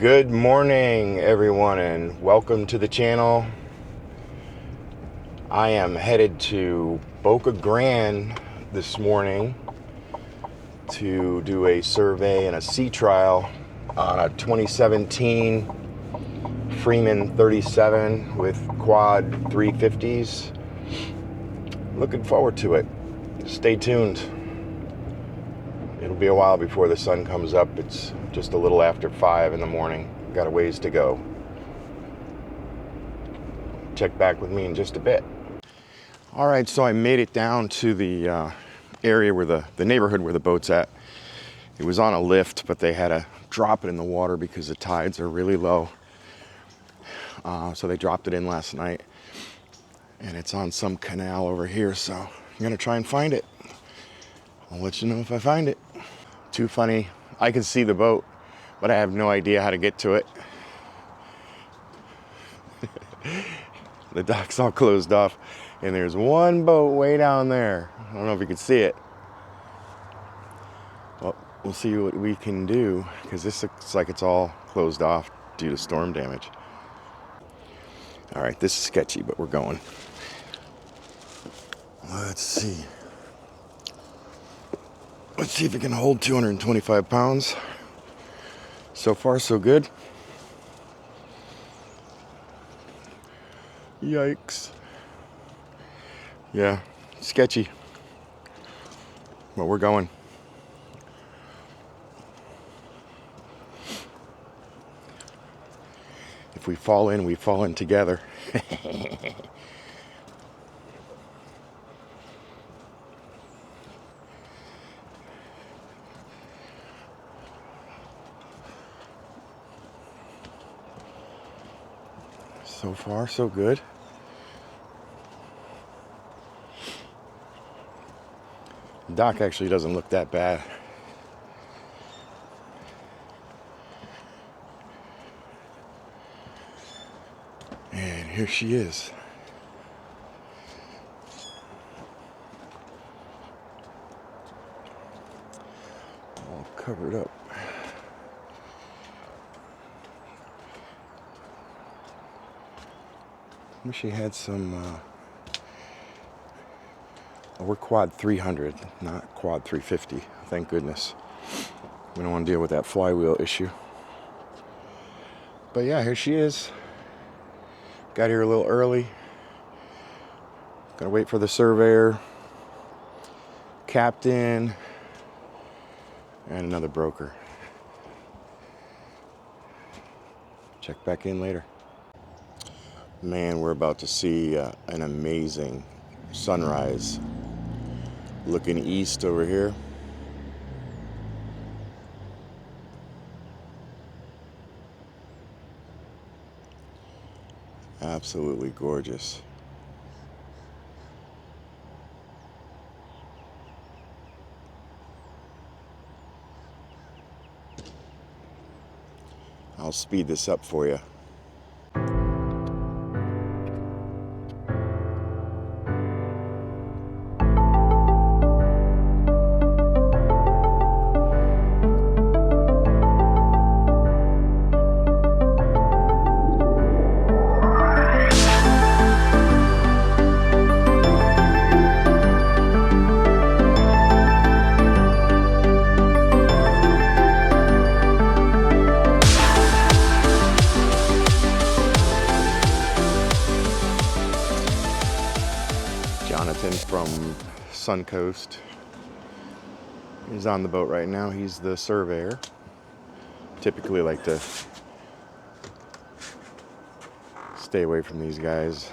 Good morning, everyone, and welcome to the channel. I am headed to Boca Grande this morning to do a survey and a sea trial on a 2017 Freeman 37 with quad 350s. Looking forward to it. Stay tuned. It'll be a while before the sun comes up. It's just a little after 5 in the morning. Got a ways to go. Check back with me in just a bit. All right, so I made it down to the area where the neighborhood where the boat's at. It was on a lift, but they had to drop it in the water because the tides are really low. So they dropped it in last night, and it's on some canal over here. So I'm gonna try and find it. I'll let you know if I find it. Too funny. I can see the boat, but I have no idea how to get to it. The dock's all closed off, and there's one boat way down there. I don't know if you can see it. Well, we'll see what we can do, because this looks like it's all closed off due to storm damage. All right, this is sketchy, but we're going. Let's see. Let's see if it can hold 225 pounds. So far, so good. Yikes. Yeah, sketchy. But we're going. If we fall in, we fall in together. So far, so good. The dock actually doesn't look that bad. And here she is. All covered up. Wish she had some, we're quad 300, not quad 350. Thank goodness. We don't want to deal with that flywheel issue. But yeah, here she is. Got here a little early. Gotta wait for the surveyor, captain, and another broker. Check back in later. Man, we're about to see an amazing sunrise. Looking east over here. Absolutely gorgeous. I'll speed this up for you. From Suncoast. He's on the boat right now. He's the surveyor. Typically like to stay away from these guys,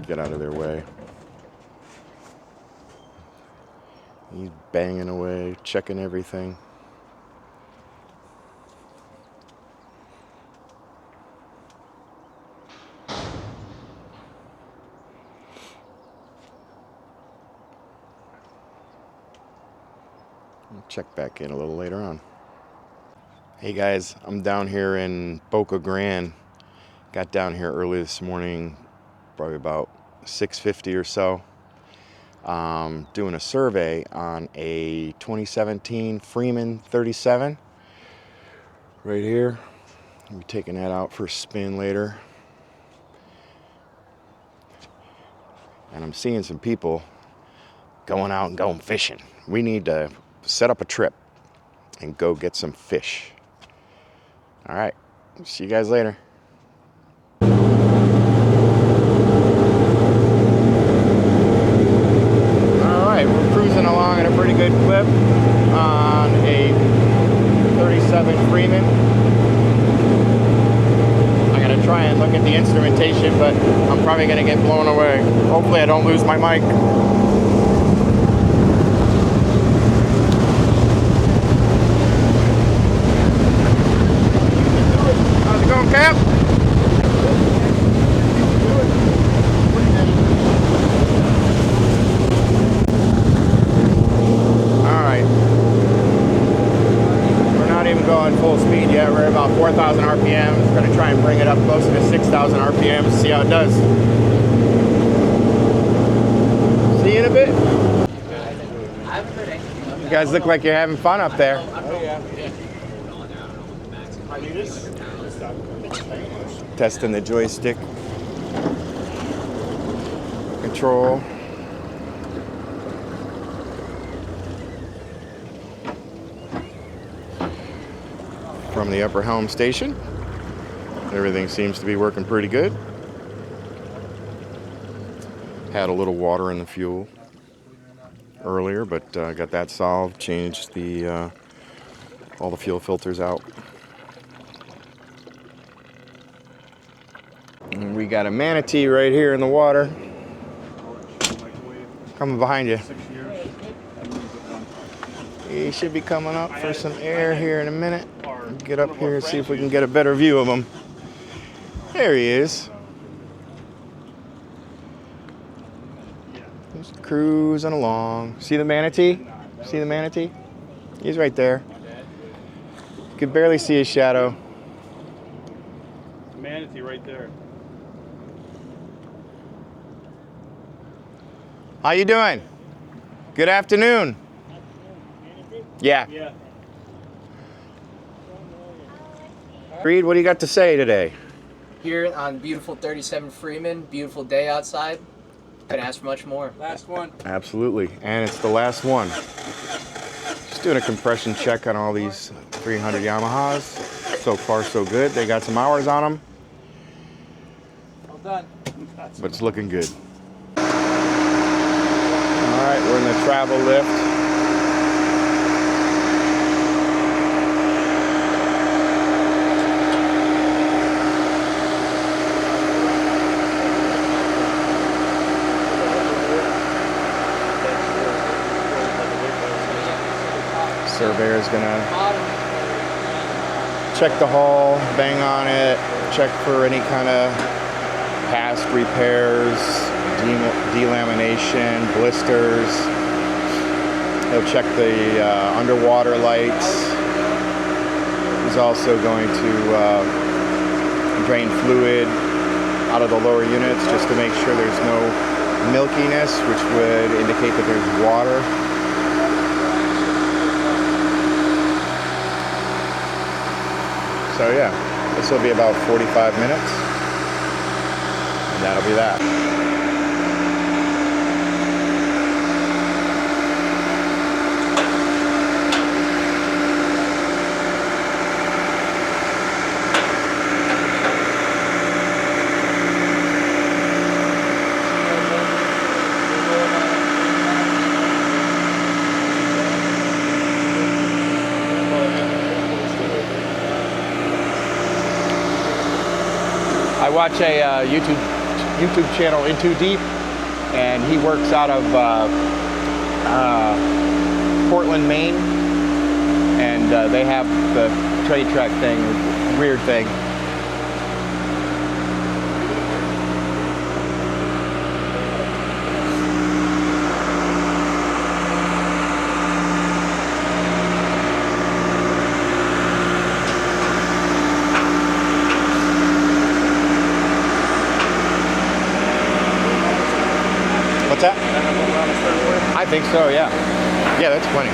get out of their way. He's banging away, checking everything. Check back in a little later on. Hey guys, I'm down here in Boca Grande. Got down here early this morning, probably about 6:50 or so. Doing a survey on a 2017 Freeman 37 right here. I'll be taking that out for a spin later. And I'm seeing some people going out and going fishing. We need to set up a trip and go get some fish. All right, see you guys later. All right, we're cruising along at a pretty good clip on a 37 Freeman. I'm gonna try and look at the instrumentation, but I'm probably gonna get blown away. Hopefully I don't lose my mic. How's it going, Cap? Alright. We're not even going full speed yet. We're at about 4,000 RPM. We're going to try and bring it up closer to 6,000 RPM to see how it does. See you in a bit. You guys look like you're having fun up there. Testing the joystick control. From the upper helm station. Everything seems to be working pretty good. Had a little water in the fuel earlier, but got that solved. Changed the all the fuel filters out. And we got a manatee right here in the water. Coming behind you. He should be coming up for some air here in a minute. Get up here and see if we can get a better view of him. There he is. Just cruising along. See the manatee? See the manatee? He's right there. You could barely see his shadow. Manatee right there. How you doing? Good afternoon. Yeah. Yeah. Reed, what do you got to say today? Here on beautiful 37 Freeman, beautiful day outside. Couldn't ask for much more. Last one. Absolutely, and it's the last one. Just doing a compression check on all these 300 Yamahas. So far, so good. They got some hours on them, Well done. but it's looking good. All right, we're in the travel lift. Surveyor's gonna check the hull, bang on it, check for any kind of past repairs, delamination, blisters. He'll check the underwater lights. He's also going to drain fluid out of the lower units just to make sure there's no milkiness, which would indicate that there's water. So yeah, this will be about 45 minutes, and that'll be that. I watch a YouTube channel, In Too Deep, and he works out of Portland, Maine, and they have the trade track thing, weird thing. What's that? I think so, yeah. Yeah, that's plenty.